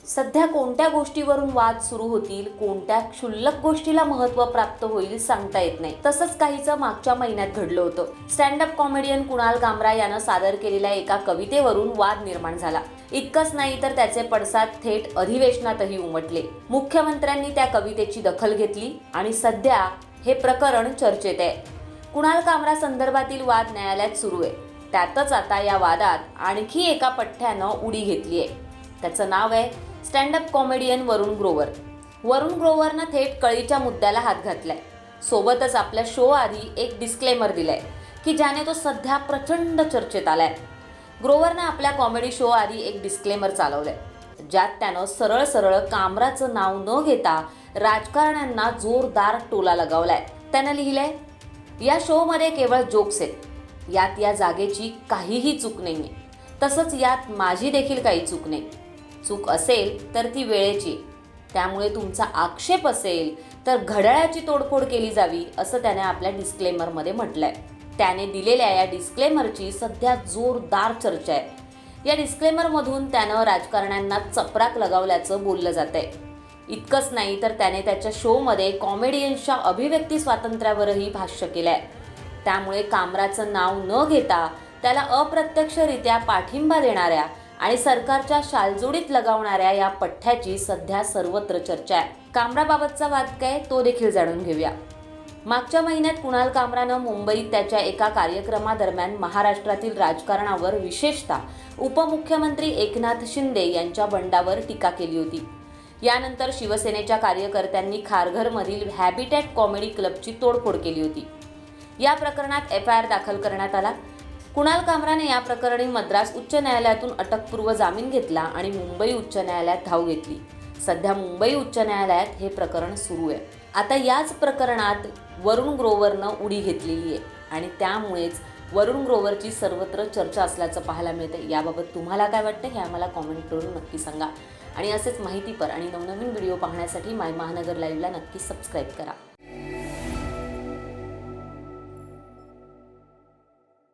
सध्या कोणत्या गोष्टीवरून वाद सुरू होतील, कोणत्या क्षुल्लक गोष्टीला महत्त्व प्राप्त होईल सांगता येत नाही. तसंच काहीचं मागच्या महिन्यात घडलं होतं. स्टँड अप कॉमेडियन कुणाल कामरा यानं सादर केलेल्या एका कवितेवरून वाद निर्माण झाला. इतकंच नाही तर त्याचे पडसाद थेट अधिवेशनातही उमटले. मुख्यमंत्र्यांनी त्या कवितेची दखल घेतली आणि सध्या हे प्रकरण चर्चेत आहे. कुणाल कामरा संदर्भातील वाद न्यायालयात सुरू आहे. त्यातच आता या वादात आणखी एका पठ्ठ्यानं उडी घेतली आहे. त्याचं नाव आहे स्टँड अप कॉमेडियन वरुण ग्रोवर. वरुण ग्रोवरनं थेट कळीच्या मुद्द्याला हात घातलाय. सोबतच आपल्या शो आधी एक डिस्क्लेमर दिलाय की ज्याने तो सध्या प्रचंड चर्चेत आलाय. ग्रोवरनं आपल्या कॉमेडी शो आधी एक डिस्क्लेमर चालवलंय, ज्यात त्यानं सरळ सरळ कामराचं नाव न घेता राजकारण्यांना जोरदार टोला लगावलाय. त्यानं लिहिलंय, या शोमध्ये केवळ जोक्स आहेत. यात या जागेची काहीही चूक नाहीये. तसंच यात माझी देखील काही चूक नाही. चूक असेल तर ती वेळेची. त्यामुळे तुमचा आक्षेप असेल तर घड्याळाची तोडफोड केली जावी, असं त्याने आपल्या डिस्क्लेमरमध्ये म्हटलंय. त्याने दिलेल्या या डिस्क्लेमरची सध्या जोरदार चर्चा आहे. या डिस्क्लेमरमधून त्यानं राजकारण्यांना चपराक लगावल्याचं बोललं जातंय. इतकंच नाही तर त्याने त्याच्या शोमध्ये कॉमेडियन्सच्या अभिव्यक्ती स्वातंत्र्यावरही भाष्य केलंय. त्यामुळे कामराचं नाव न घेता त्याला अप्रत्यक्षरित्या पाठिंबा देणाऱ्या आणि सरकारच्या शालजोडीत लगावणाऱ्या या पठ्ठ्याची सध्या सर्वत्र चर्चा आहे. कामराबाबतचा वाद काय तो देखील जाणून घेऊया. मागच्या महिन्यात कुणाल कामरानं मुंबईत त्याच्या एका कार्यक्रमादरम्यान महाराष्ट्रातील राजकारणावर, विशेषतः उपमुख्यमंत्री एकनाथ शिंदे यांच्या बंडावर टीका केली होती. यानंतर शिवसेनेच्या कार्यकर्त्यांनी खारघरमधील हॅबिटॅट कॉमेडी क्लबची तोडफोड केली होती. या प्रकरणात FIR दाखल करण्यात आला. कुणाल कामराने या प्रकरणी मद्रास उच्च न्यायालयातून अटकपूर्व जामीन घेतला आणि मुंबई उच्च न्यायालयात धाव घेतली. सध्या मुंबई उच्च न्यायालयात हे प्रकरण सुरू आहे. आता याच प्रकरणात वरुण ग्रोवरनं उडी घेतलेली आहे आणि त्यामुळेच वरुण ग्रोवरची सर्वत्र चर्चा असल्याचं पाहायला मिळते. याबाबत तुम्हाला काय वाटतं हे आम्हाला कॉमेंट करून नक्की सांगा. आणि असेच माहितीपर आणि नवनवीन व्हिडिओ पाहण्यासाठी माय महानगर लाईव्हला नक्की सबस्क्राईब करा.